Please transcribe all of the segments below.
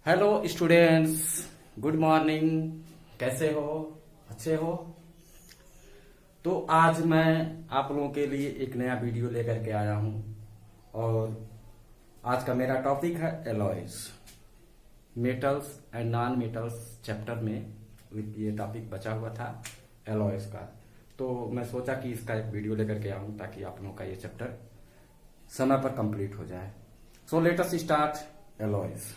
Hello students, good morning. कैसे हो? अच्छे हो? तो आज मैं आप लोगों के लिए एक नया वीडियो लेकर के आया हूं और आज का मेरा टॉपिक है alloys, metals and non metals chapter में ये टॉपिक बचा हुआ था एलॉयज का। तो मैं सोचा कि इसका एक वीडियो लेकर के आऊं ताकि आप लोगों का ये चैप्टर समय पर कंप्लीट हो जाए। So let us start alloys.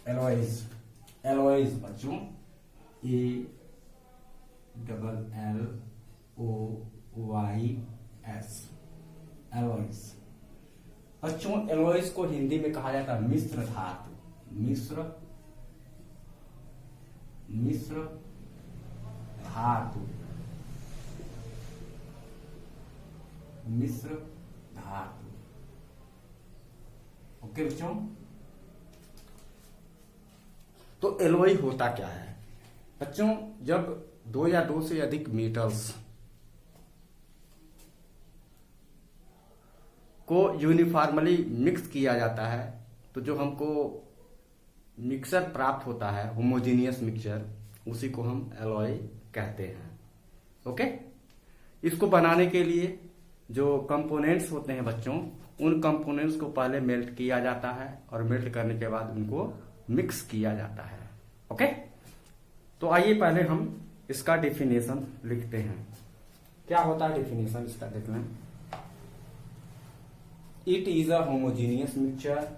Alloys alloys बच्चों, A double L O Y S, alloys. बच्चों, एलॉयज को हिंदी में कहा जाता है मिश्र धातु। मिश्र धातु, मिश्र धातु। ओके बच्चों, तो एलॉय होता क्या है बच्चों? जब दो या दो से अधिक मेटल्स को यूनिफॉर्मली मिक्स किया जाता है तो जो हमको मिक्सचर प्राप्त होता है, होमोजीनियस मिक्सचर, उसी को हम एलॉय कहते हैं। ओके, इसको बनाने के लिए जो कंपोनेंट्स होते हैं बच्चों, उन कंपोनेंट्स को पहले मेल्ट किया जाता है और मेल्ट करने के बाद उनको मिक्स किया जाता है। ओके, तो आइए पहले हम इसका डेफिनेशन लिखते हैं। क्या होता है डेफिनेशन इसका? देख लें। It is a homogeneous mixture.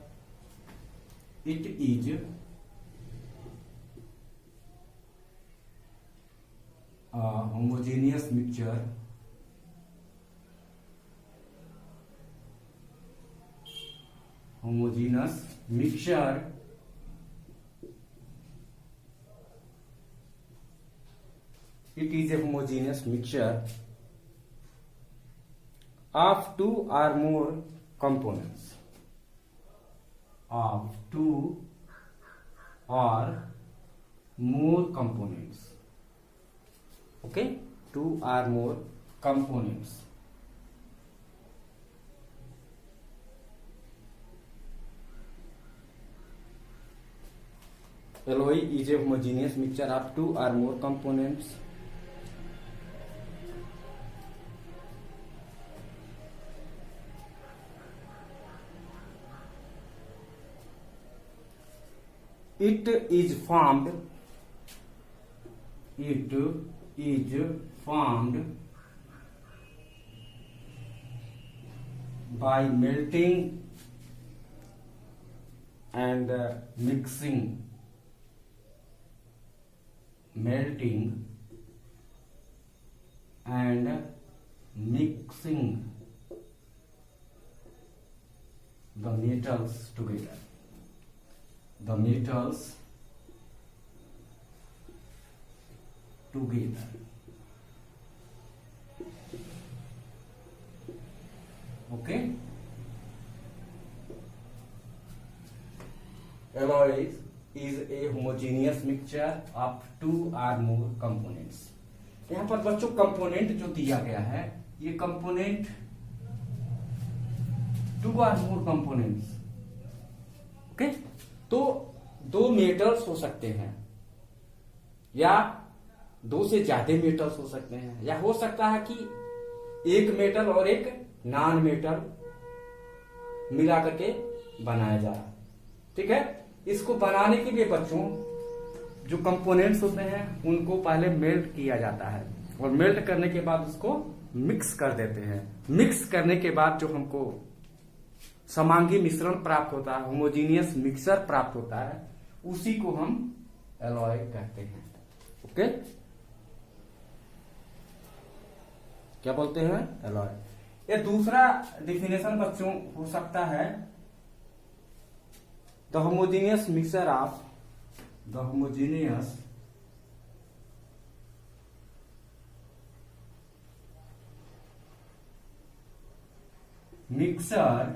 It is a homogeneous mixture homogeneous mixture it is a homogeneous mixture of two or more components, of two or more components. Okay, two or more components. Alloy is a homogeneous mixture of two or more components. It is formed by melting and mixing the metals together. The metals together. Okay? Alloys is a homogeneous mixture of two or more components. यहां पर बच्चों component जो दिया गया है, ये component to और more components. Okay, तो दो मेटल्स हो सकते हैं या दो से ज्यादा मेटल्स हो सकते हैं, या हो सकता है कि एक मेटल और एक नॉन मेटल मिला करके बनाया जाए। ठीक है, इसको बनाने के लिए बच्चों जो कंपोनेंट्स होते हैं उनको पहले मेल्ट किया जाता है और मेल्ट करने के बाद उसको मिक्स कर देते हैं। मिक्स करने के बाद जो हमको समांगी मिश्रण प्राप्त होता है, होमोजीनियस मिक्सचर प्राप्त होता है, उसी को हम एलॉय कहते हैं। ओके, क्या बोलते हैं? एलॉय। ये दूसरा डिफिनेशन बच्चों हो सकता है the homogeneous mixture of mixture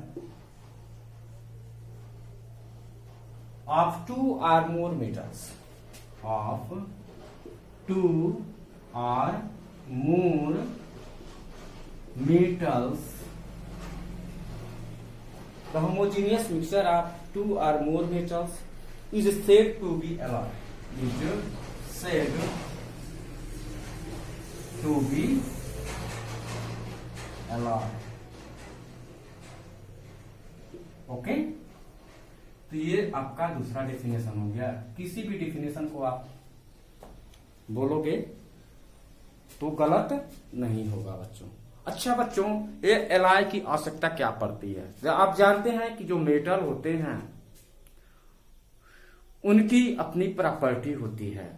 of two or more metals, of two or more metals The homogeneous mixture of two or more metals is said to be alloy, is said to be alloy. Okay, तो ये आपका दूसरा definition हो गया। किसी भी definition को आप बोलोगे तो गलत नहीं होगा बच्चों। अच्छा बच्चों, ये एलॉय की आवश्यकता क्या पड़ती है? आप जानते हैं कि जो मेटल होते हैं उनकी अपनी प्रॉपर्टी होती है,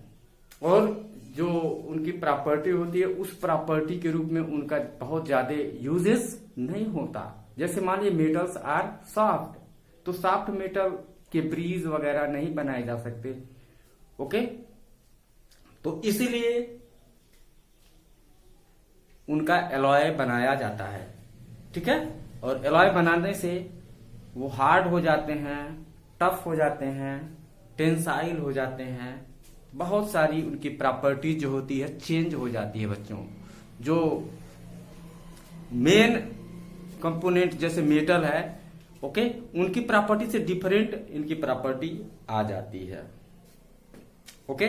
और जो उनकी प्रॉपर्टी होती है उस प्रॉपर्टी के रूप में उनका बहुत ज्यादा यूजेस नहीं होता। जैसे मान लीजिए मेटल्स आर सॉफ्ट, तो सॉफ्ट मेटल के ब्रिज वगैरह नहीं बनाए जा सकते। ओके, तो इसीलिए उनका एलॉय बनाया जाता है, ठीक है। और एलॉय बनाने से वो हार्ड हो जाते हैं, टफ हो जाते हैं, टेंसाइल हो जाते हैं, बहुत सारी उनकी प्रॉपर्टी जो होती है चेंज हो जाती है बच्चों। जो मेन कंपोनेंट जैसे मेटल है, ओके, उनकी प्रॉपर्टी से डिफरेंट इनकी प्रॉपर्टी आ जाती है। ओके,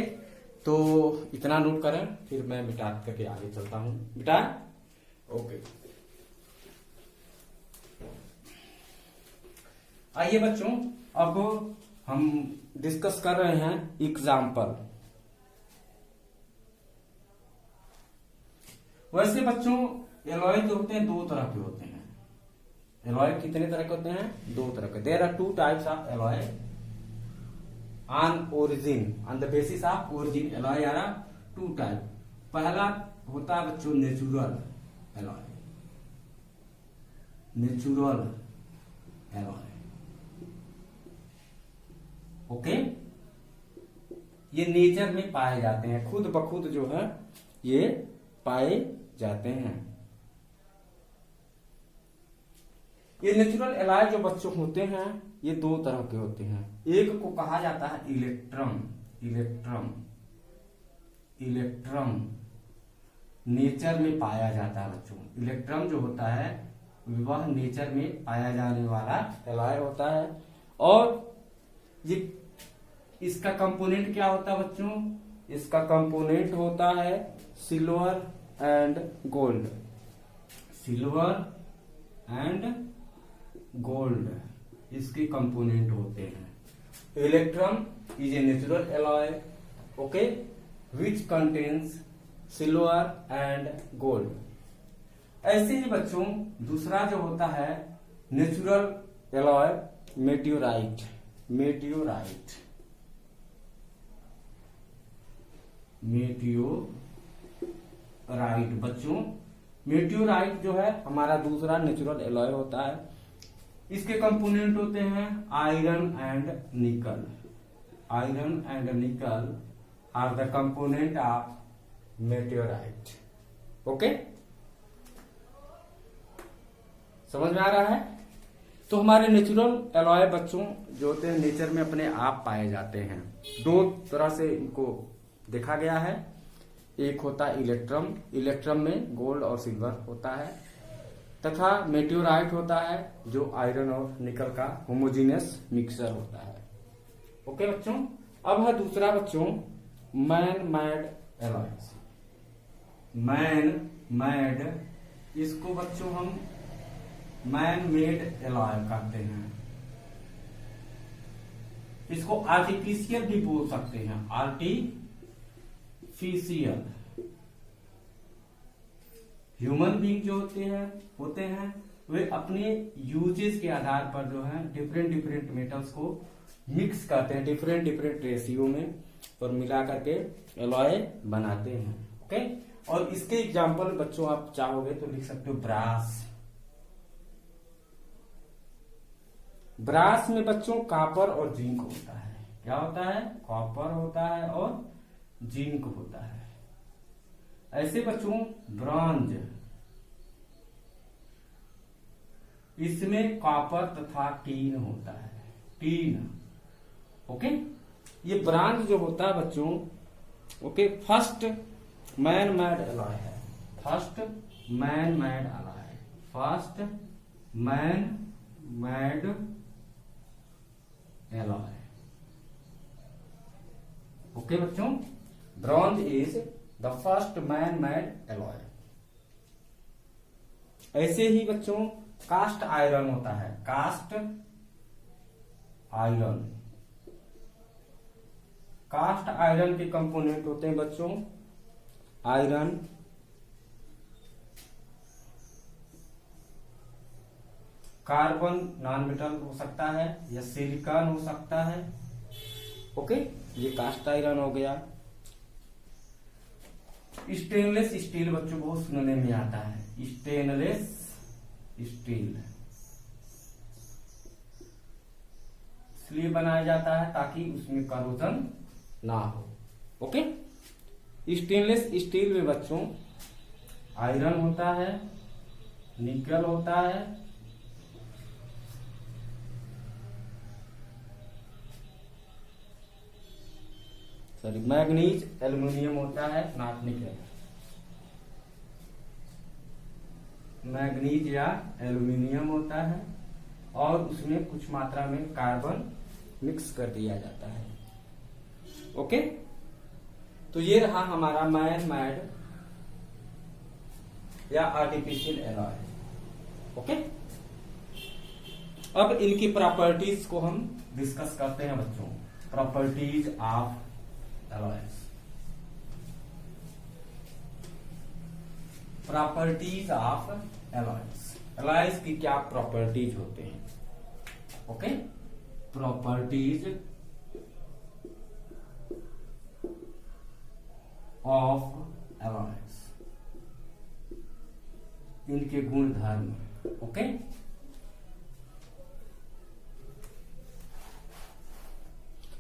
तो इतना नोट करें, फिर मैं मिटा करके आगे चलता हूं। मिटा, ओके। आइए बच्चों, अब हम डिस्कस कर रहे हैं एग्जाम्पल। वैसे बच्चों एलॉय जो होते हैं दो तरह के होते हैं। एलॉय कितने तरह के होते हैं? दो तरह के। There are two types of alloy on origin, on the basis of origin alloy are two type. पहला होता है बच्चों natural alloy, natural alloy. Okay, ये नेचर में पाए जाते हैं, खुद ब खुद जो है ये पाए जाते हैं। ये नेचुरल एलॉय जो बच्चों होते हैं ये दो तरह के होते हैं। एक को कहा जाता है इलेक्ट्रम, इलेक्ट्रम, इलेक्ट्रम नेचर में पाया जाता है बच्चों। इलेक्ट्रम जो होता है वह नेचर में पाया जाने वाला एलॉय होता है। और ये इसका कंपोनेंट क्या होता है बच्चों? इसका कंपोनेंट होता है silver and gold, silver and gold इसके कंपोनेंट होते हैं। Electrum is a natural alloy, okay, which contains silver and gold. ऐसे ही बच्चों दूसरा जो होता है नेचुरल एलॉय मेटियोराइट, मेटियोराइट, मेटियोराइट बच्चों, मेटियोराइट जो है हमारा दूसरा नेचुरल एलॉय होता है। इसके कंपोनेंट होते हैं iron and nickel, iron and nickel are the component of meteorite. Okay, समझ में आ रहा है? तो हमारे नेचुरल एलॉय बच्चों जो होते हैं नेचर में अपने आप पाए जाते हैं। दो तरह से इनको देखा गया है। एक होता है इलेक्ट्रम, इलेक्ट्रम में गोल्ड और सिल्वर होता है, तथा मेटियोराइट होता है जो आयरन और निकल का होमोजीनियस मिक्सचर होता है। ओके बच्चों, अब है दूसरा बच्चों man made alloys. Man made, इसको बच्चों हम मैन मेड एलॉय कहते हैं। इसको आर्टिफिशियल भी बोल सकते हैं, आर्टिफिशियल। ह्यूमन बीइंग जो होते हैं वे अपने यूजेस के आधार पर जो है डिफरेंट डिफरेंट मेटल्स को मिक्स करते हैं डिफरेंट डिफरेंट रेशियो में और मिला करके एलॉय बनाते हैं। ओके, और इसके एग्जांपल बच्चों आप चाहोगे तो लिख सकते हो ब्रास। ब्रास में बच्चों कॉपर और जिंक होता है। क्या होता है? कॉपर होता है और जिंक होता है। ऐसे बच्चों ब्रॉन्ज, इसमें कॉपर तथा टीन होता है, टीन। ओके, ये ब्रॉन्ज जो होता है बच्चों, okay, first man made alloy है, first man made alloy, first man made alloy. Okay बच्चों, bronze is the first man made alloy. ऐसे ही बच्चों कास्ट आयरन होता है, कास्ट आयरन। कास्ट आयरन के कंपोनेंट होते हैं बच्चों आयरन, कार्बन नॉन मेटल हो सकता है या सिलिकॉन हो सकता है। ओके, ये कास्ट आयरन हो गया। स्टेनलेस स्टील बच्चों बहुत सुनने में आता है, स्टेनलेस स्टील इसलिए बनाया जाता है ताकि उसमें करोजन ना हो। ओके, स्टेनलेस स्टील में बच्चों आयरन होता है, निकल होता है, सॉरी मैग्नीज एल्युमिनियम होता है, नॉट निकल, मैग्नीज या एल्युमिनियम होता है और उसमें कुछ मात्रा में कार्बन मिक्स कर दिया जाता है। ओके, तो ये रहा हमारा मैन मेड या आर्टिफिशियल एलॉय। ओके, अब इनकी प्रॉपर्टीज को हम डिस्कस करते हैं बच्चों, properties of alloys. Properties of alloys, alloys की क्या प्रॉपर्टीज होते हैं। ओके, प्रॉपर्टीज ऑफ एलॉयज, इनके गुण धर्म। ओके,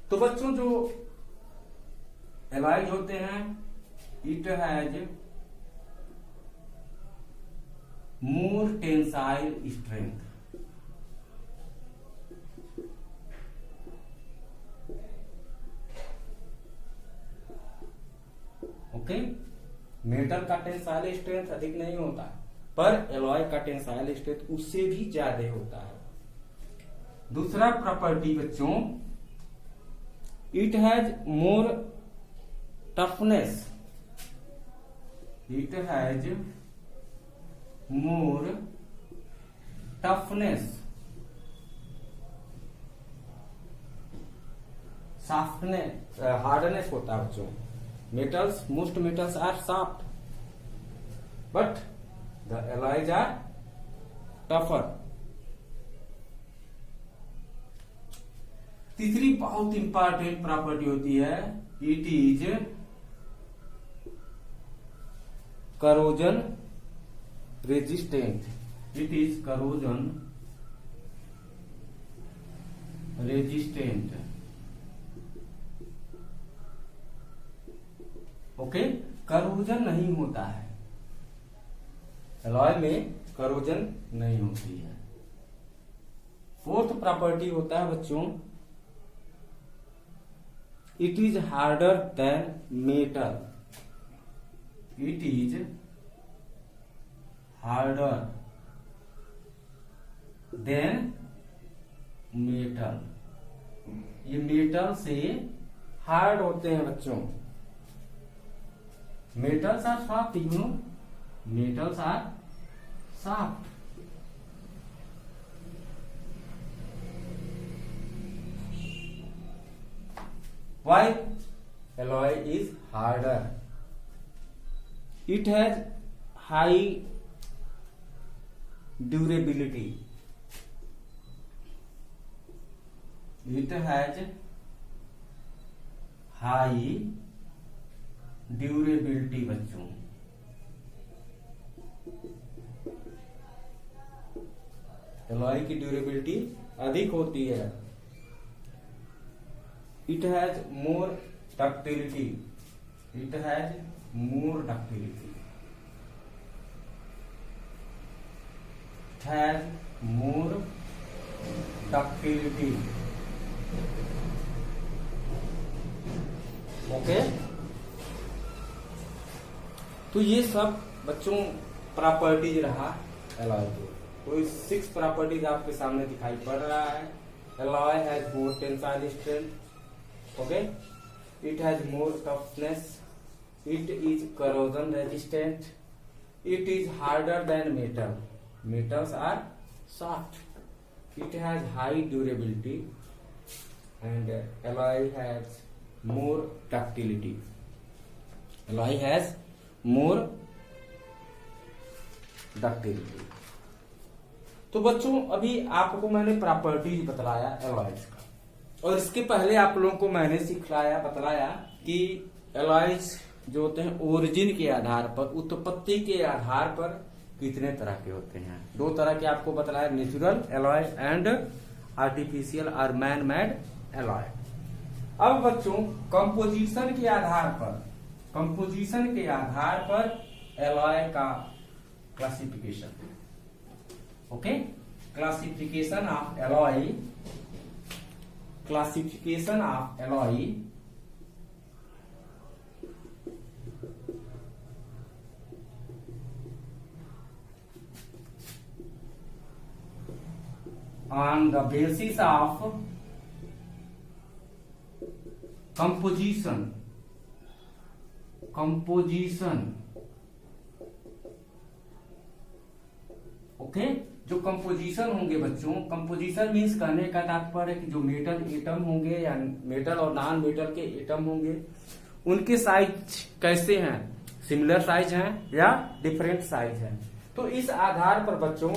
तो बच्चों जो एलॉयज होते हैं, it has more tensile strength. Okay, metal का टेंसाइल स्ट्रेंथ अधिक नहीं होता, पर एलॉय का टेंसाइल स्ट्रेंथ उससे भी ज्यादा होता है। दूसरा प्रॉपर्टी बच्चों, it has more toughness, it has more toughness, softness, hardness होता है बच्चों। Metals, most metals are soft but the alloys are tougher. तीसरी बहुत इंपॉर्टेंट प्रॉपर्टी होती है, it is corrosion resistant, it is corrosion resistant. Okay, corrosion नहीं होता है, एलॉय में करोजन नहीं होती है। फोर्थ प्रॉपर्टी होता है बच्चों, it is harder than metal, it is harder than metal. ये मेटल से हार्ड होते हैं बच्चों। Metals are soft, you know, metals are soft. Why alloy is harder? It has high durability. It has high durability बच्चों। Alloy की durability अधिक होती है। It has more ductility. It has more ductility. It has more ductility. Okay? तो ये सब बच्चों properties रहा एलॉय की। तो 6 प्रॉपर्टीज आपके सामने दिखाई पड़ रहा है। Alloy has more tensile strength, okay, it has more toughness, it is corrosion resistant, it is harder than metal. Metals are soft. It has high durability, and alloy has more ductility. Alloy has more ductility. तो बच्चों अभी आपको मैंने properties बतलाया alloys का, और इसके पहले आप लोगों को मैंने बतलाया कि एलॉयज जो होते हैं ओरिजिन के आधार पर, उत्पत्ति के आधार पर कितने तरह के होते हैं। दो तरह के आपको बतलाया, नेचुरल एलॉय एंड आर्टिफिशियल और मैन मेड एलॉय। अब बच्चों कंपोजिशन के आधार पर एलॉय का classification. Okay, classification of alloy on the basis of composition। Okay, जो कंपोजिशन होंगे बच्चों, कंपोजिशन मीन्स कहने का तात्पर्य कि जो मेटल एटम होंगे या मेटल और नॉन मेटल के एटम होंगे, उनके साइज कैसे हैं, सिमिलर साइज हैं या डिफरेंट साइज हैं। तो इस आधार पर बच्चों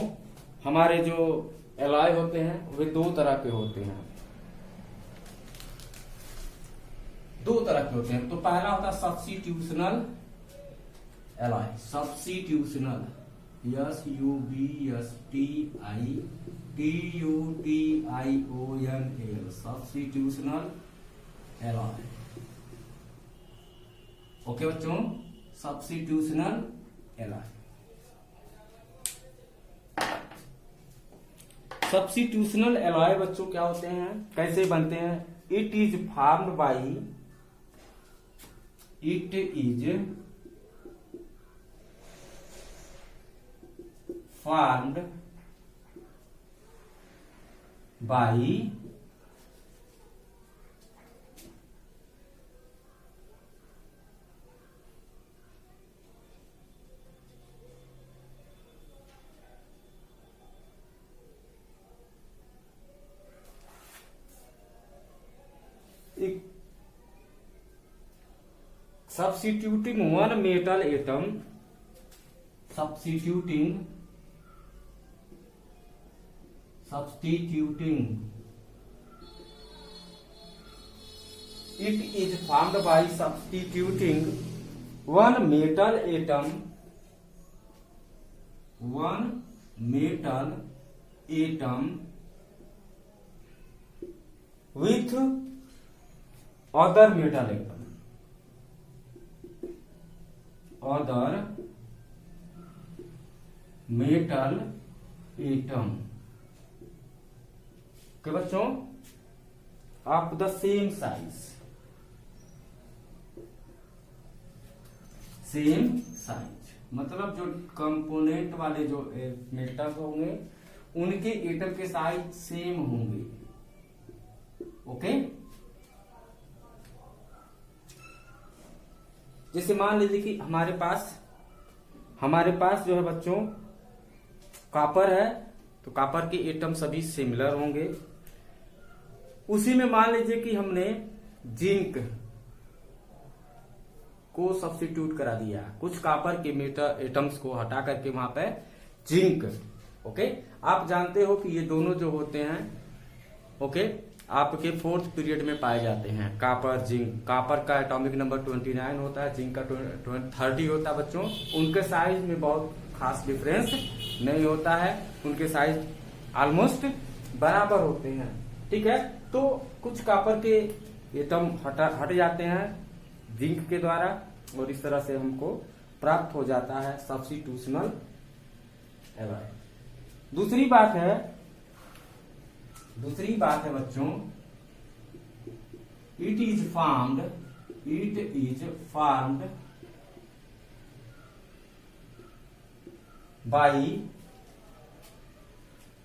हमारे जो एलॉय होते हैं वे दो तरह के होते हैं। तो पहला होता है substitutional alloy. Substitutional, SUBSTITUTIONL, substitutional alloy. Okay बच्चों, सब्स्टिट्यूशनल एलॉय। सब्स्टिट्यूशनल एलॉय बच्चों क्या होते हैं, कैसे बनते हैं। It is formed by substituting one metal atom, substituting it is formed by substituting one metal atom with other metal atom, के बच्चों ऑफ द सेम साइज, मतलब जो कंपोनेंट वाले जो मेटल्स होंगे उनके एटम के साइज सेम होंगे। ओके, जैसे मान लीजिए कि हमारे पास जो है बच्चों कॉपर है, तो कॉपर के एटम सभी सिमिलर होंगे। उसी में मान लीजिए कि हमने जिंक को सब्स्टिट्यूट करा दिया, कुछ कॉपर के मेटल एटम्स को हटा करके वहां पे जिंक। ओके, आप जानते हो कि ये दोनों जो होते हैं ओके आपके 4th पीरियड में पाए जाते हैं, कॉपर जिंक। कॉपर का एटॉमिक नंबर 29 होता है, जिंक का 30 होता है बच्चों। उनके साइज में बहुत खास डिफरेंस नहीं होता है, उनके साइज ऑलमोस्ट बराबर होते हैं। ठीक है, तो कुछ कॉपर के एटम हट जाते हैं जिंक के द्वारा, और इस तरह से हमको प्राप्त हो जाता है सब्स्टिट्यूशनल एलॉय। दूसरी बात है बच्चों, it is formed by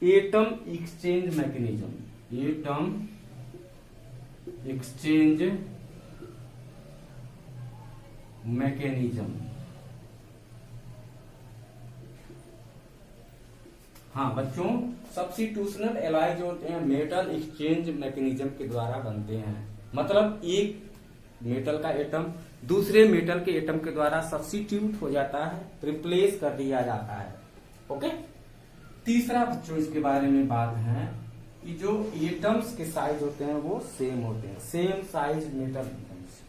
atom exchange mechanism. हाँ बच्चों, सब्स्टिट्यूशनल एलॉय जो होते हैं मेटल एक्सचेंज मैकेनिज्म के द्वारा बनते हैं। मतलब एक मेटल का एटम दूसरे मेटल के एटम के द्वारा सब्स्टिट्यूट हो जाता है, रिप्लेस कर दिया जाता है। ओके। तीसरा बच्चों इसके बारे में बात है कि जो एटम्स के साइज होते हैं वो सेम होते हैं, same size metal atoms.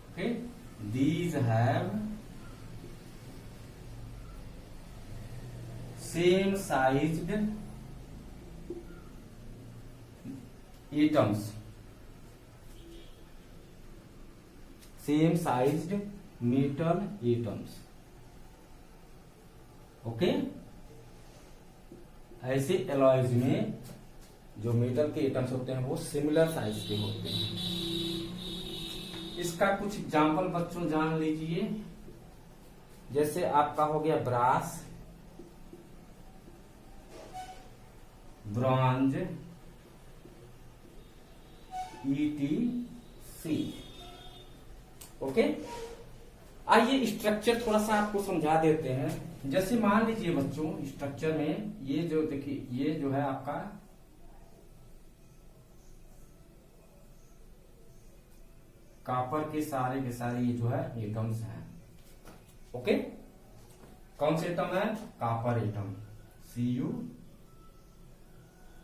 Okay, these have same sized atoms, same sized metal atoms. Okay, ऐसे एलॉयज में जो मेटल के एटम्स होते हैं वो सिमिलर साइज के होते हैं। इसका कुछ एग्जांपल बच्चों जान लीजिए। जैसे आपका हो गया ब्रास, ब्रॉन्ज, ETC। ओके, आइए स्ट्रक्चर थोड़ा सा आपको समझा देते हैं। जैसे मान लीजिए बच्चों, स्ट्रक्चर में ये जो देखिए, ये जो है आपका कॉपर के सारे ये जो है एटम्स हैं। ओके, कौन से एटम है? Copper atom, Cu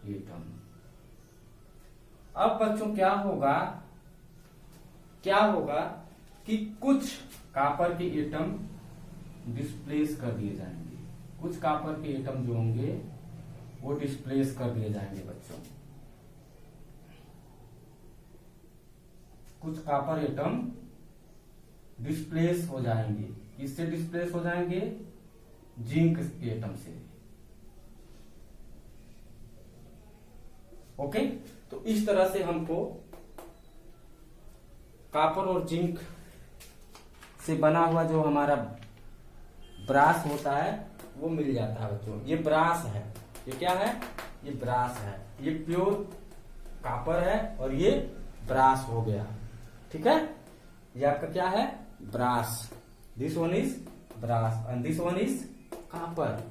atom. अब बच्चों क्या होगा कि कुछ कॉपर के एटम डिस्प्लेस कर दिए जाएंगे, कुछ कॉपर के एटम जो होंगे वो डिस्प्लेस कर दिए जाएंगे बच्चों। कुछ कॉपर एटम डिस्प्लेस हो जाएंगे। किससे डिस्प्लेस हो जाएंगे? जिंक के एटम से। ओके, तो इस तरह से हमको कॉपर और जिंक से बना हुआ जो हमारा ब्रास होता है वो मिल जाता है बच्चों। ये ब्रास है, ये क्या है? ये ब्रास है, ये प्योर कॉपर है और ये ब्रास हो गया। ठीक है, ये आपका क्या है? Brass. This one is brass and this one is copper.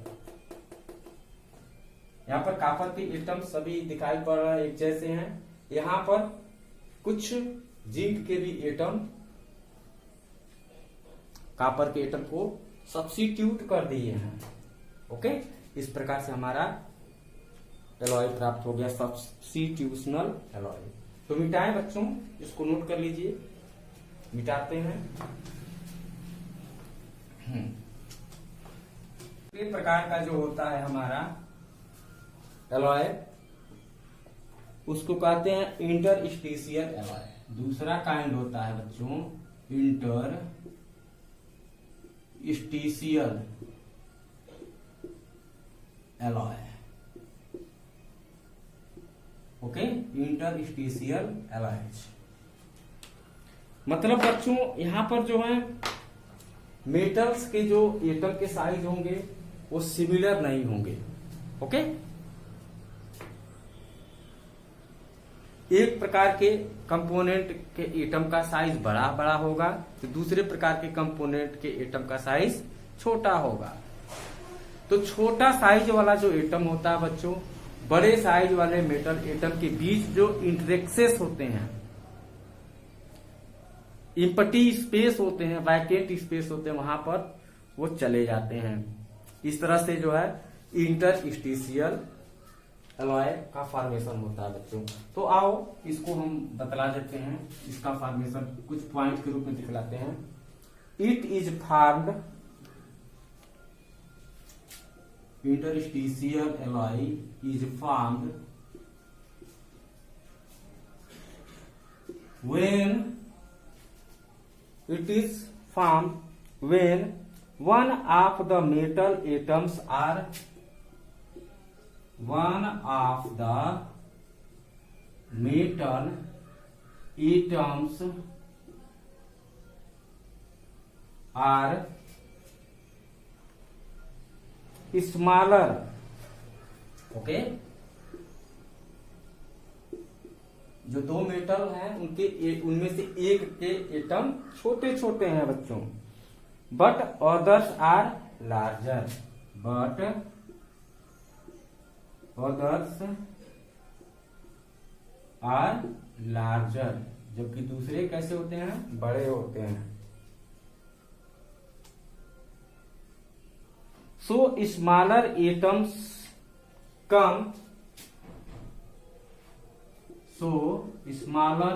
यहाँ पर कॉपर के एटम सभी दिखाई पड़ रहे हैं, एक जैसे हैं। यहाँ पर कुछ जिंक के भी एटम कॉपर के एटम को सब्स्टिट्यूट कर दिए हैं। ओके, इस प्रकार से हमारा एलॉय प्राप्त हो गया, सब्स्टिट्यूशनल एलॉय। तो मिटाएं बच्चों, इसको नोट कर लीजिए, मिटाते हैं। इस प्रकार का जो होता है हमारा एलॉय, उसको कहते हैं इंटरस्टिशियल एलॉय। दूसरा काइंड होता है बच्चों interstitial alloy. Okay, interstitial alloys मतलब बच्चों यहां पर जो है मेटल्स के जो एटम के साइज होंगे वो सिमिलर नहीं होंगे। ओके, एक प्रकार के कंपोनेंट के एटम का साइज बड़ा बड़ा होगा तो दूसरे प्रकार के कंपोनेंट के एटम का साइज छोटा होगा। तो छोटा साइज वाला जो एटम होता है बच्चों, बड़े साइज वाले मेटल एटम के बीच जो इंटरेक्सेस होते हैं, इम्पटी स्पेस होते हैं, वैकेंट स्पेस होते हैं, वहां पर वो चले जाते हैं। इस तरह से जो है इंटरस्टिशियल एलॉय का फॉर्मेशन होता है बच्चों। तो आओ इसको हम बतला देते हैं, इसका फॉर्मेशन कुछ पॉइंट के रूप में दिखलाते हैं। It is formed, interstitial alloy is formed when it is formed when one of the metal atoms are smaller, okay, जो दो मेटल हैं उनमें से एक के एटम छोटे छोटे हैं बच्चों, but others are larger, but others are larger, जबकि दूसरे कैसे होते हैं, बड़े होते हैं। सो स्मॉलर एटम्स कम, so smaller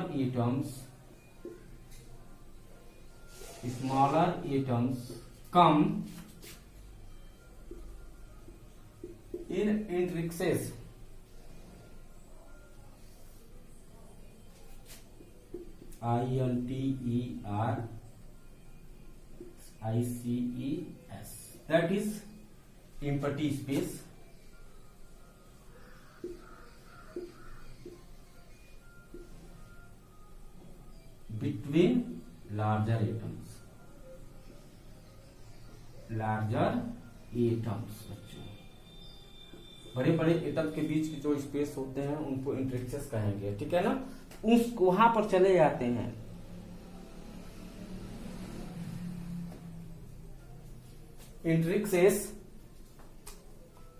atoms come in intricacies, INTERICES, that is empty space, between larger atoms, बच्चों बड़े बड़े एटम के बीच के जो स्पेस होते हैं उनको इंटरेक्सेस कहेंगे, ठीक है ना। उस वहां पर चले जाते हैं। Interstices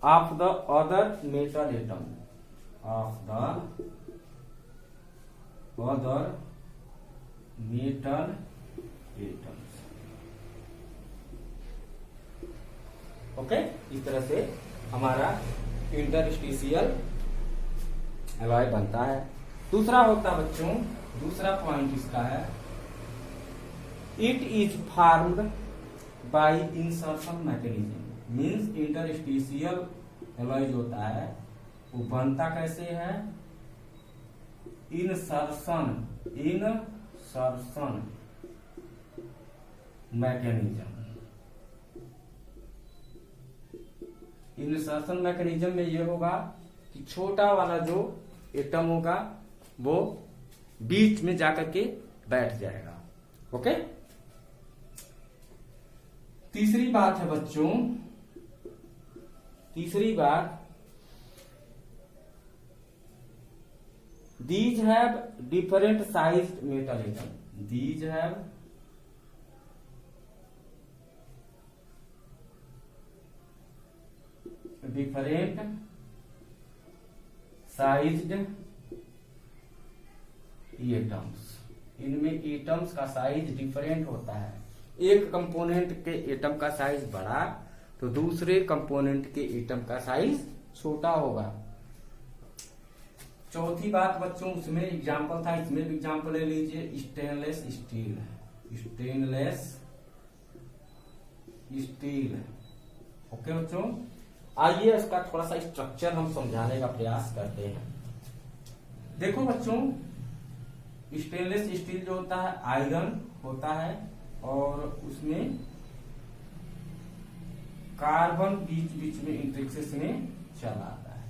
of the other metal atom, metal atoms, okay. इस तरह से हमारा इंटरस्टिशियल एलॉय बनता है। दूसरा होता बच्चों, दूसरा पॉइंट इसका है, it is formed by insertion mechanism, means interstitial alloy जो होता है वो बनता कैसे है, इंसर्शन मैकेनिज्म। इंसर्शन मैकेनिज्म में ये होगा कि छोटा वाला जो एटम होगा वो बीच में जाकर के बैठ जाएगा, ओके। तीसरी बात है बच्चों, तीसरी बात, these have different sized metal atom, these have different sized atoms, इनमें एटम्स का साइज डिफरेंट होता है। एक कंपोनेंट के एटम का साइज बड़ा तो दूसरे कंपोनेंट के एटम का साइज छोटा होगा। चौथी बात बच्चों, उसमें एग्जाम्पल था, इसमें भी एग्जाम्पल ले लीजिए, स्टेनलेस स्टील, ओके बच्चों। आइए इसका थोड़ा सा स्ट्रक्चर हम समझाने का प्रयास करते हैं। देखो बच्चों, स्टेनलेस स्टील जो होता है आयरन होता है और उसमें कार्बन बीच बीच में इंटरेक्सेस में चला आता है,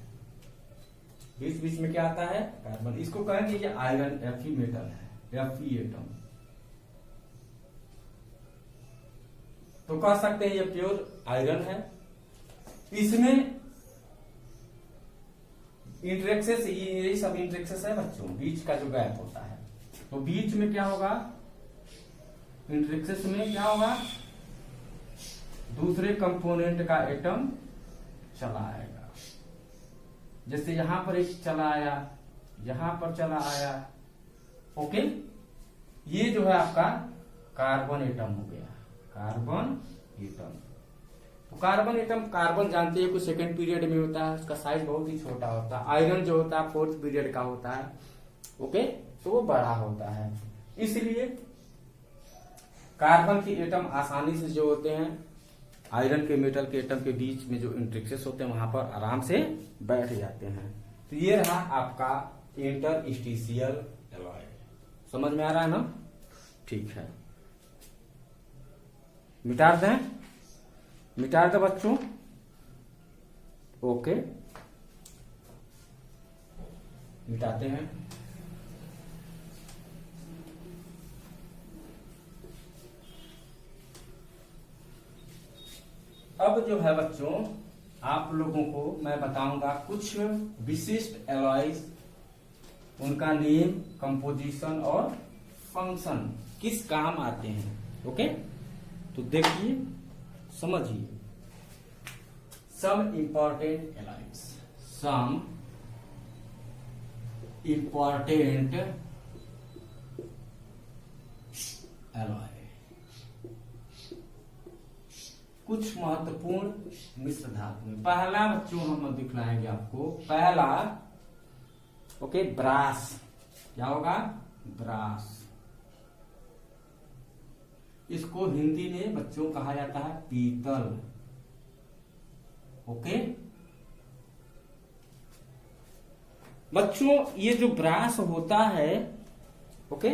बीच बीच में क्या आता है, कार्बन। इसको कहेंगे ये आयरन Fe मेटल है, Fe एटम। तो कह सकते हैं ये प्योर आयरन है। इसमें इंटरेक्सेस, ये सब इंटरेक्सेस है बच्चों, बीच का जो गैप होता है। तो बीच में क्या होगा, इंटरेक्सेस में क्या होगा, दूसरे कंपोनेंट का एटम चला आएगा। जैसे यहां पर एक चला आया, यहां पर चला आया, ओके। ये जो है आपका कार्बन एटम हो गया, कार्बन एटम। तो कार्बन एटम, कार्बन जानते हैं कुछ सेकंड पीरियड में होता है, उसका साइज बहुत ही छोटा होता है। आयरन जो होता है फोर्थ पीरियड का होता है, ओके, तो वो बड़ा होता है। इसलिए कार्बन के एटम आसानी से जो होते हैं आयरन के मेटल के एटम के बीच में जो इंटरेक्सेस होते हैं वहां पर आराम से बैठ जाते हैं। तो ये रहा आपका इंटरस्टिशियल एलॉय। समझ में आ रहा है ना? ठीक है, मिटा दें, मिटा दे बच्चों, ओके, मिटाते हैं। अब जो है बच्चों, आप लोगों को मैं बताऊंगा कुछ विशिष्ट एलॉयज, उनका नेम, कंपोजिशन और फंक्शन किस काम आते हैं। ओके, तो देखिए, समझिए। Some important alloys, some important alloy, कुछ महत्वपूर्ण मिश्र धातु में। पहला बच्चों हम दिखलाएंगे आपको, पहला ओके ब्रास। क्या होगा? ब्रास। इसको हिंदी में बच्चों कहा जाता है पीतल। ओके बच्चों, ये जो ब्रास होता है, ओके,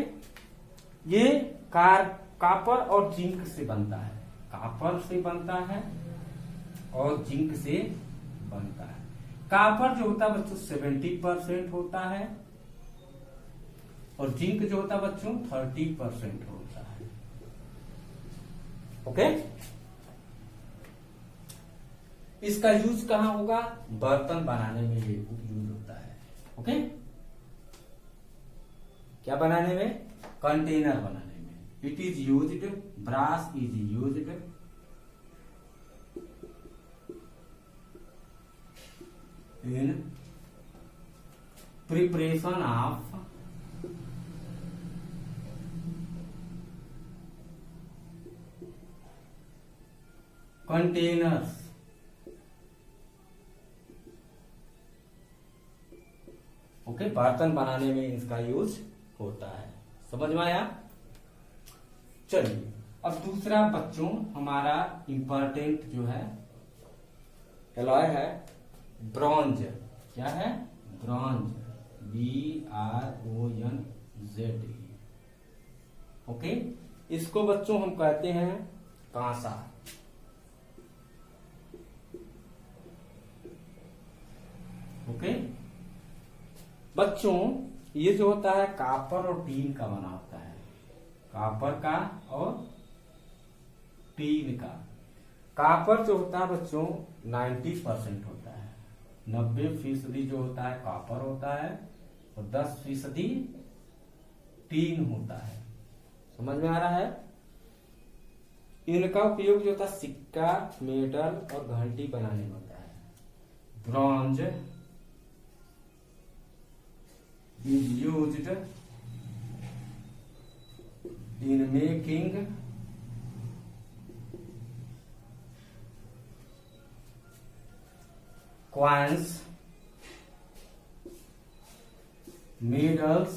ये कापर और जिंक से बनता है। कापर से बनता है और जिंक से बनता है। कापर जो होता है बच्चों 70% होता है और जिंक जो होता है बच्चों 30% होता है। ओके, इसका यूज कहां होगा? बर्तन बनाने में ये यूज होता है। ओके, क्या बनाने में? कंटेनर बनाने में। It is used, brass is used in preparation of containers, okay, बर्तन बनाने में इसका यूज होता है। समझ में आया? चलिए, अब दूसरा बच्चों हमारा इंपॉर्टेंट जो है एलॉय है ब्रॉन्ज। क्या है? Bronze, BRONZ। ओके, इसको बच्चों हम कहते हैं कांसा। ओके बच्चों, ये जो होता है कापर और टीन का बना होता है। कापर का और टीन का। कापर जो होता है बच्चों 90% होता है, 90% जो होता है कापर होता है और 10% टीन होता है। समझ में आ रहा है? इनका उपयोग जो होता है सिक्का, मेडल और घंटी बनाने में होता है। Bronze is used in making coins, medals,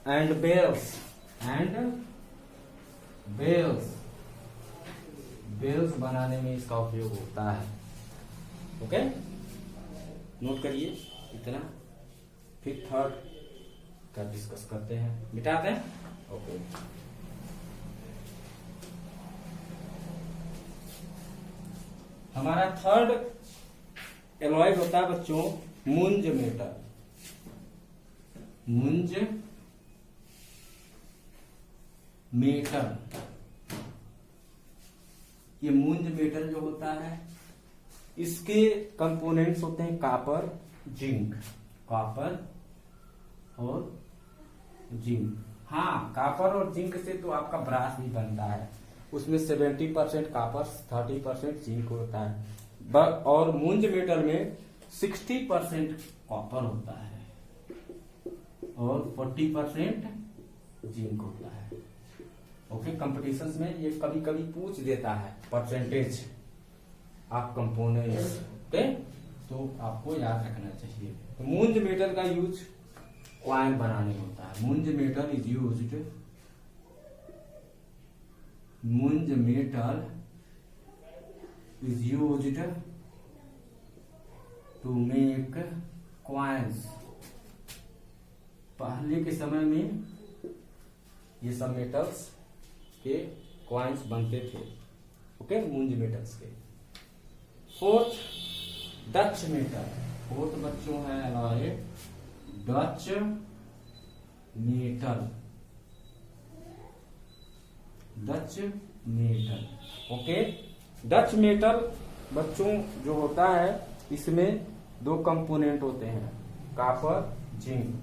and bells, bells बनाने में इसका उपयोग होता है। ओके, नोट करिए इतना, फिर थर्ड का डिस्कस करते हैं, मिटाते हैं। ओके, हमारा थर्ड एलॉय होता है बच्चों मुंज मेटल। मुंज मेटल, ये मुंज मेटल जो होता है इसके कंपोनेंट्स होते हैं कापर, जिंक। कापर और जिंक, हाँ, कापर और जिंक से तो आपका ब्रास भी बनता है। उसमें 70% कापर, 30% जिंक होता है। और मुंज मेटल में 60% कॉपर होता है और 40% जिंक होता है। ओके, कंपटीशंस में ये कभी कभी पूछ देता है परसेंटेज ऑफ कंपोनेंट्स। ओके, तो आपको याद रखना चाहिए। तो मुंज मेटल का यूज कॉइन बनाने में होता है। Muntz metal is used, Muntz metal is used to make coins. पहले के समय में ये सब मेटल्स के कॉइन्स बनते थे। ओके, मुंज मेटल्स के। Fourth Dutch metal. फोर्थ बच्चों है alloy Dutch metal. Dutch metal, okay, Dutch metal बच्चों जो होता है इसमें दो कंपोनेंट होते हैं, कॉपर जिंक,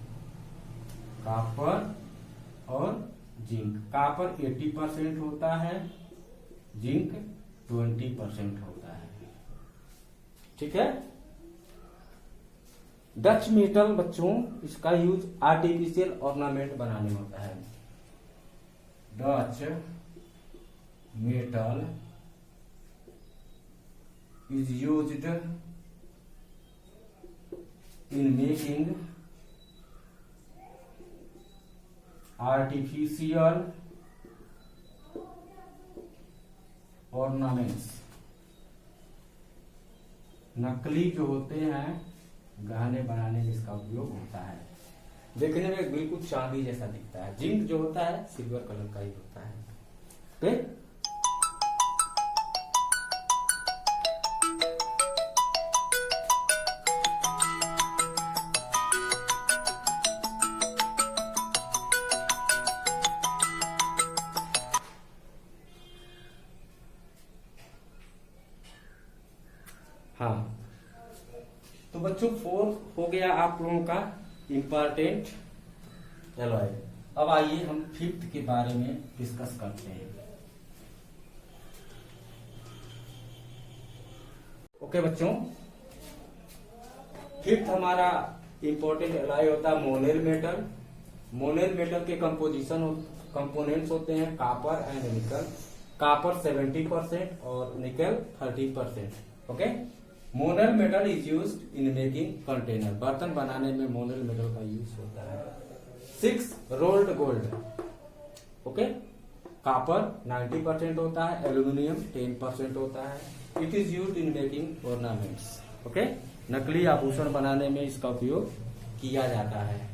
कॉपर और जिंक। कॉपर 80% होता है, जिंक 20% होता है। ठीक है। डच मेटल बच्चों, इसका यूज आर्टिफिशियल ऑर्नामेंट बनाने में होता है। Dutch metal is used in making artificial ornaments. नकली जो होते हैं गहने बनाने में इसका उपयोग होता है। देखने में बिल्कुल चांदी जैसा दिखता है। जिंक जो होता है सिल्वर कलर का ही होता है। ठीक? हाँ, तो बच्चों 4 हो गया आप लोगों का इंपॉर्टेंट एलॉय। अब आइए हम 5th के बारे में डिस्कस करते हैं। ओके बच्चों, 5th हमारा इंपॉर्टेंट एलॉय होता है मोनेल मेटल। मोनेल मेटल के कंपोनेंट्स होते हैं कॉपर एंड निकल। कॉपर 70% और निकल 30%। Okay. Monal metal is used in making container. बर्तन बनाने में मोनल मेटल का यूज होता है। 6 रोल्ड गोल्ड। ओके। कॉपर 90% होता है, एल्यूमिनियम 10% होता है। It is used in making ornaments. Okay. नकली आभूषण बनाने में इसका उपयोग किया जाता है।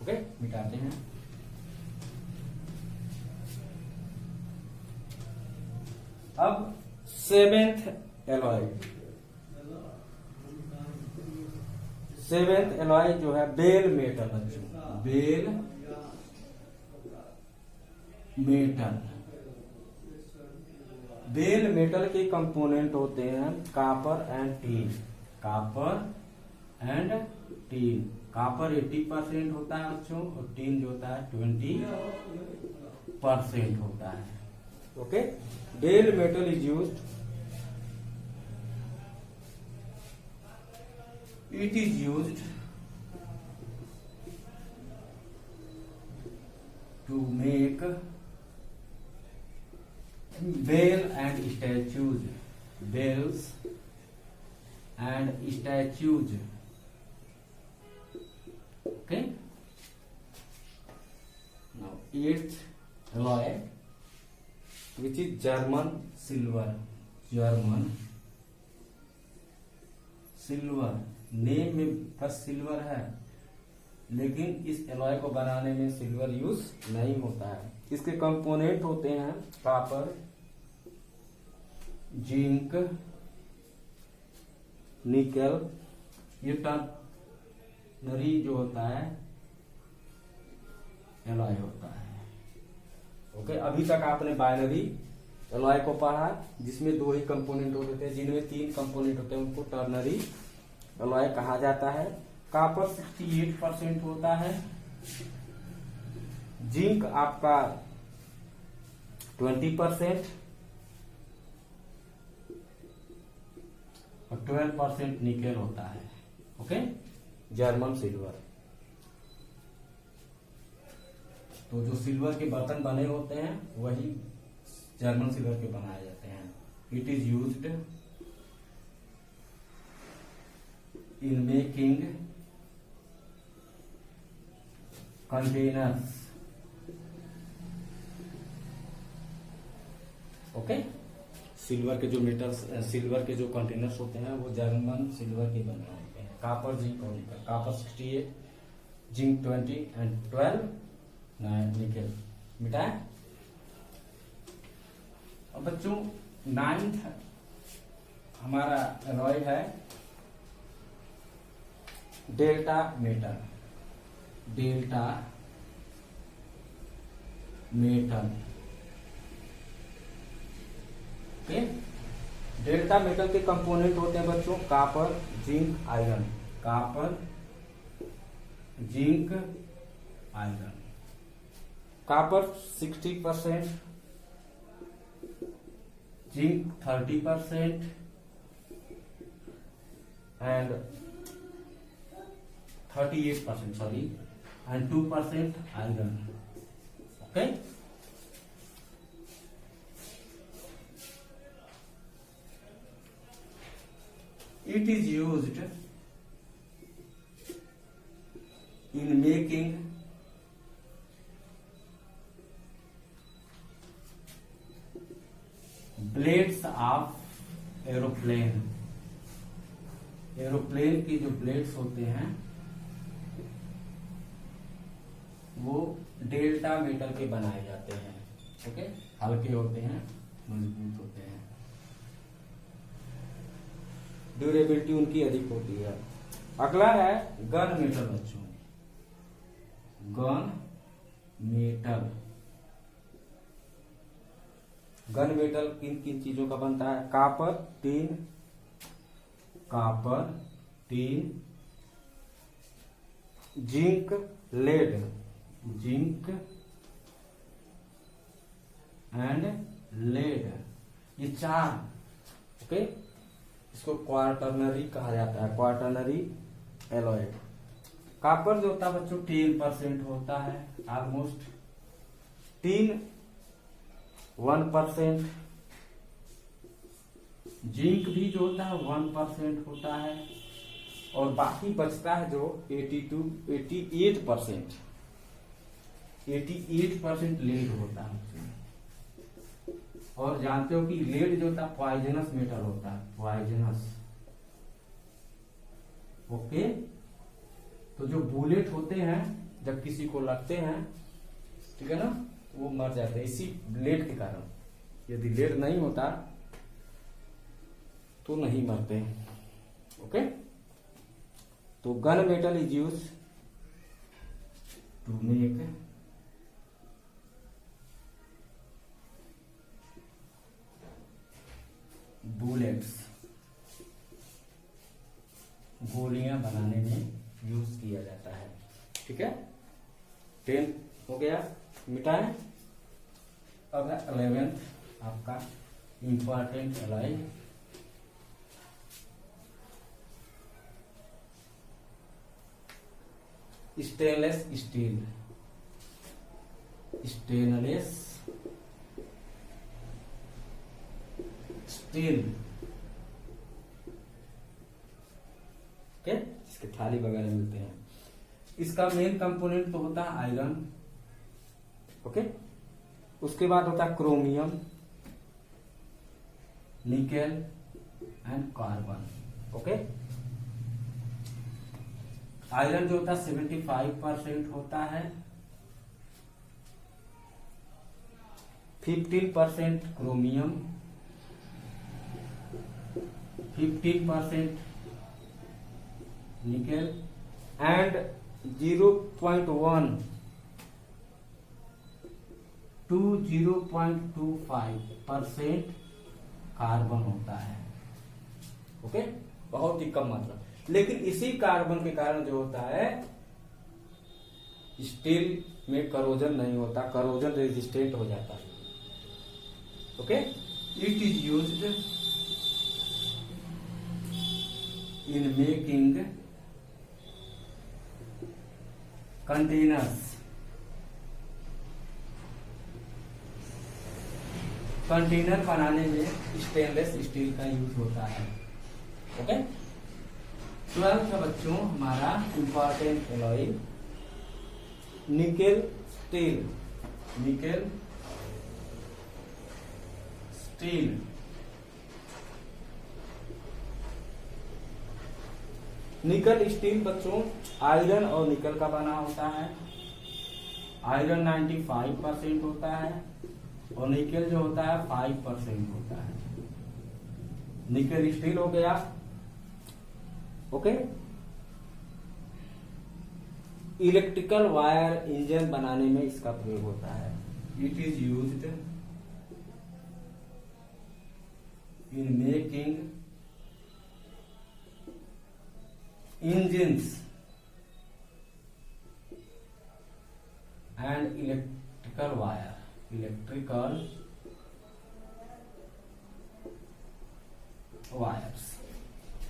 ओके, मिटाते हैं। अब 7th एलॉय। 7th एलॉय जो है बेल मेटल बच्चों। Bell metal. बेल मेटल के कंपोनेंट होते हैं copper and tin. Copper and tin. Copper 80% होता है बच्चों और टीन जो होता है 20% होता है। Okay. Bell metal is used, it is used to make bell and statues. Bells and statues. Okay. Now 8th alloy, which is German silver. German silver। Name में बस सिल्वर है, लेकिन इस एलॉय को बनाने में सिल्वर यूज नहीं होता है। इसके कंपोनेंट होते हैं कॉपर, जिंक, निकल। ये टर्नरी जो होता है एलॉय होता है। ओके। अभी तक आपने बाइनरी एलॉय को पढ़ा जिसमें 2 ही कंपोनेंट होते थे। जिनमें 3 कंपोनेंट होते हैं उनको टर्नरी एलॉय कहा जाता है। कॉपर 68% होता है, जिंक आपका 20% और 12% निकेल होता है। ओके। German silver. तो जो सिल्वर के बर्तन बने होते हैं वही जर्मन सिल्वर के बनाए जाते हैं। It is used in making containers। Okay. Silver के जो मेटल्स, सिल्वर के जो कंटेनर्स होते हैं वो जर्मन सिल्वर के बने होते हैं। कॉपर, जिंक और निकल। कॉपर 68, जिंक 20 एंड 12 निकल। मिटाए। अब बच्चों 9th हमारा एलॉय है delta metal. Delta metal. Okay. Delta metal के कंपोनेंट होते हैं बच्चों copper, zinc, iron. Copper, zinc, iron. Copper 60%, zinc 30% and 38% sorry and 2% iron. Okay, it is used in making blades of aeroplane। Aeroplane की जो blades होते हैं वो delta metal के बनाए जाते हैं। ओके, हल्के होते हैं, मजबूत होते हैं, ड्यूरेबिलिटी उनकी अधिक होती है। अगला है गन मेटल बच्चों। गन मेटल, गन मेटल किन किन चीजों का बनता है? Copper, tin, copper, tin, zinc, lead, zinc and lead, ये चार। ओके, इसको क्वार्टरनरी कहा जाता है, क्वार्टरनरी एलॉय। कॉपर जो होता है बच्चों 10% होता है ऑलमोस्ट, टिन 1%, जिंक भी जो होता है 1% होता है और बाकी बचता है जो 88% लेड होता है। और जानते हो कि लेड जो होता है पॉइजनस मेटल होता है, पॉइजनस। ओके, तो जो बुलेट होते हैं जब किसी को लगते हैं, ठीक है ना, वो मर जाते हैं इसी लेड के कारण। यदि लेड नहीं होता तो नहीं मरते। ओके, तो gun metal is use to make bullets, गोलियां बनाने में यूज किया जाता है। ठीक है, 10 हो गया, मिटाएं। अब है 11th आपका important alloy, stainless steel. Stainless steel, okay, इसके थाली वगैरह मिलते हैं। इसका मेन कंपोनेंट तो होता है आयरन। ओके, उसके बाद होता है chromium, nickel and carbon. Okay, iron जो होता है 75% होता है, 15% chromium, 15% nickel and 0.1 to 0.25% carbon होता है। ओके, बहुत ही कम मात्रा। लेकिन इसी कार्बन के कारण जो होता है स्टील में करोजन नहीं होता, करोजन रेजिस्टेंट हो जाता है। Okay, it is used in making containers. Container बनाने में स्टेनलेस स्टील का यूज होता है। ओके, 12th है बच्चों हमारा important alloy nickel steel. Nickel steel, निकल स्टील बच्चों आयरन और निकल का बना होता है। आयरन 95% होता है और निकेल जो होता है 5% होता है। निकेल स्टील हो गया। ओके, इलेक्ट्रिकल वायर इंजन बनाने में इसका प्रयोग होता है। It is used in making engines and electrical wires.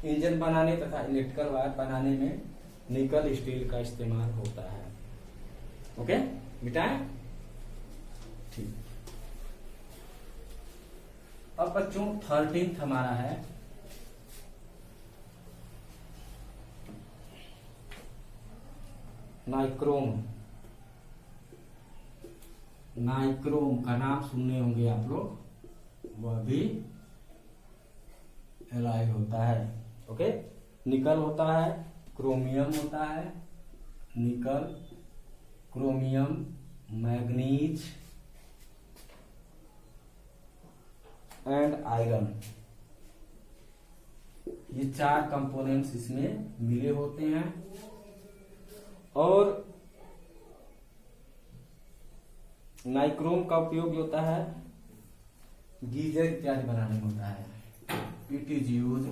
Engine बनाने तथा इलेक्ट्रिकल वायर बनाने में निकल स्टील का इस्तेमाल होता है। ओके मिटाएं। ठीक। अब बच्चों 13th हमारा है नाइक्रोम। नाइक्रोम का नाम सुनने होंगे आप लोग, वह भी एलॉय होता है। ओके, निकल होता है, क्रोमियम होता है, निकल, क्रोमियम, मैग्नीज एंड आयरन, ये 4 कंपोनेंट्स इसमें मिले होते हैं। और नाइक्रोम का उपयोग होता है गीजर इत्यादि बनाने में होता है। It is used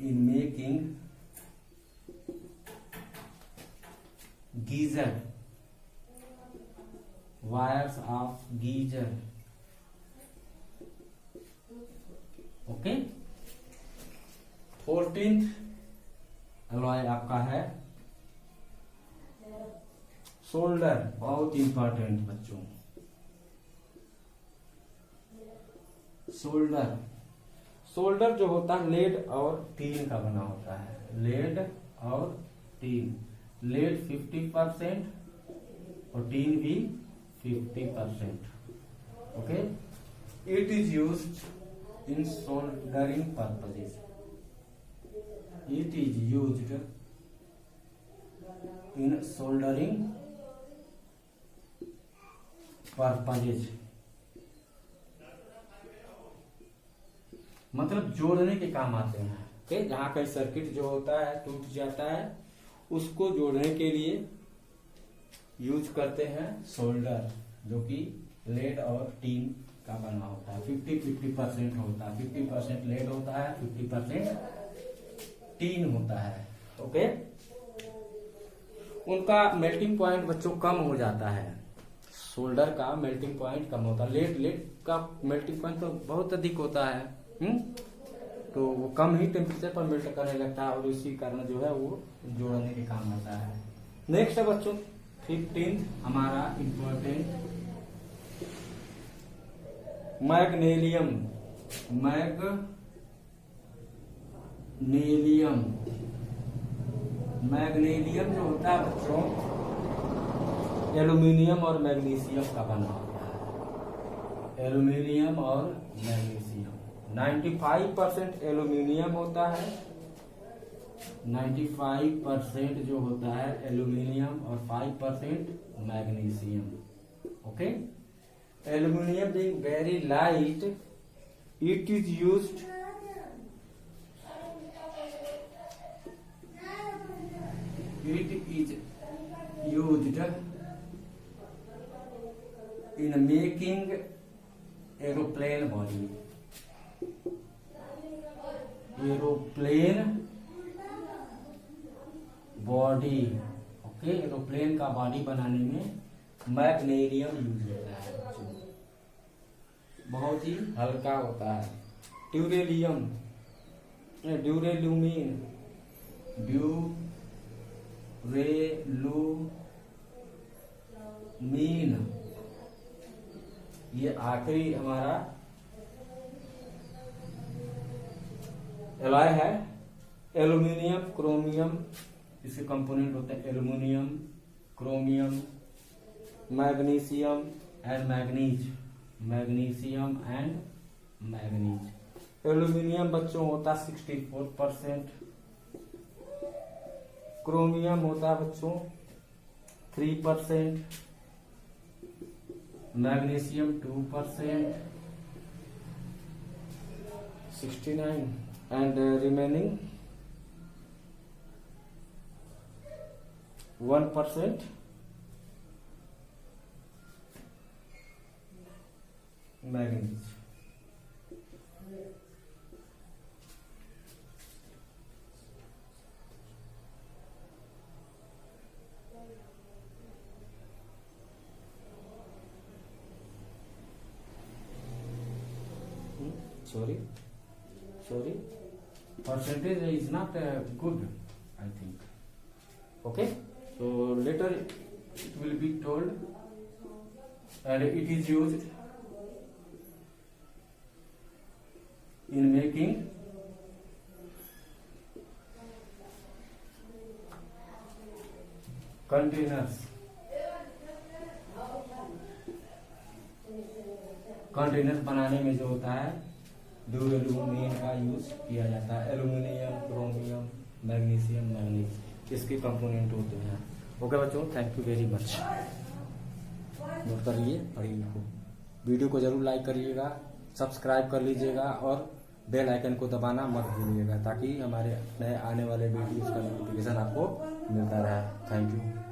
in making geyser, wires of geyser. Okay, 14th alloy आपका है सोल्डर। बहुत इंपॉर्टेंट बच्चों, सोल्डर। सोल्डर जो होता है लेड और टीन का बना होता है। लेड और टीन, लेड 50% और टीन भी 50%। Okay, it is used in soldering purposes. It is used in soldering purposes, मतलब जोड़ने के काम आते हैं। ओके, जहां कहीं सर्किट जो होता है टूट जाता है, उसको जोड़ने के लिए यूज करते हैं सोल्डर, जो कि लेड और टीन का बना होता है। 50-50% होता है, 50% लेड होता है, 50% टीन होता है। ओके, उनका मेल्टिंग पॉइंट बच्चों कम हो जाता है। सोल्डर का मेल्टिंग पॉइंट कम होता है, लेड का मेल्टिंग पॉइंट तो बहुत अधिक होता है। तो वो कम ही टेम्परेचर पर मेल्ट करने लगता है और इसी कारण जो है वो जोड़ने के काम आता है। नेक्स्ट है बच्चों 15th हमारा इंपॉर्टेंट मैग्नीशियम। मैग्नीशियम जो होता है बच्चों एल्यूमिनियम और मैग्नीशियम का बना होता है। एल्यूमिनियम और मैग्नीशियम 95% एल्यूमिनियम होता है, 95% जो होता है एल्यूमिनियम और 5% magnesium. Okay, aluminium being very light, it is used in making aeroplane body। Aeroplane body, okay, aeroplane का बॉडी बनाने में मैग्नीशियम यूज होता है। बहुत ही हल्का होता है। ड्यूरेलियम, ड्यूरेलुमीन, ड्यूरेलुमीन, ये आखिरी हमारा एलॉय है। एल्यूमिनियम, क्रोमियम, इसके कंपोनेंट होते हैं aluminium, chromium, magnesium and manganese. Magnesium and manganese. Aluminium बच्चों होता 64%, क्रोमियम होता है बच्चों 3%, magnesium 2%, 69 and remaining 1% manganese. Sorry, percentage is not good, I think. Okay, so later it will be told, and it is used in making containers. Container बनाने में जो होता है ड्यूरेलुमिनियम का यूज किया जाता है। एल्यूमिनियम, क्रोमियम, मैग्नीशियम, मैग्नीज इसके कंपोनेंट होते हैं। ओके बच्चों, thank you very much. Note कर लिए, पढ़िए इनको। वीडियो को जरूर लाइक करिएगा, सब्सक्राइब कर लीजिएगा और बेल आइकन को दबाना मत भूलिएगा ताकि हमारे नए आने वाले वीडियोस का नोटिफिकेशन आपको मिलता रहे। Thank you.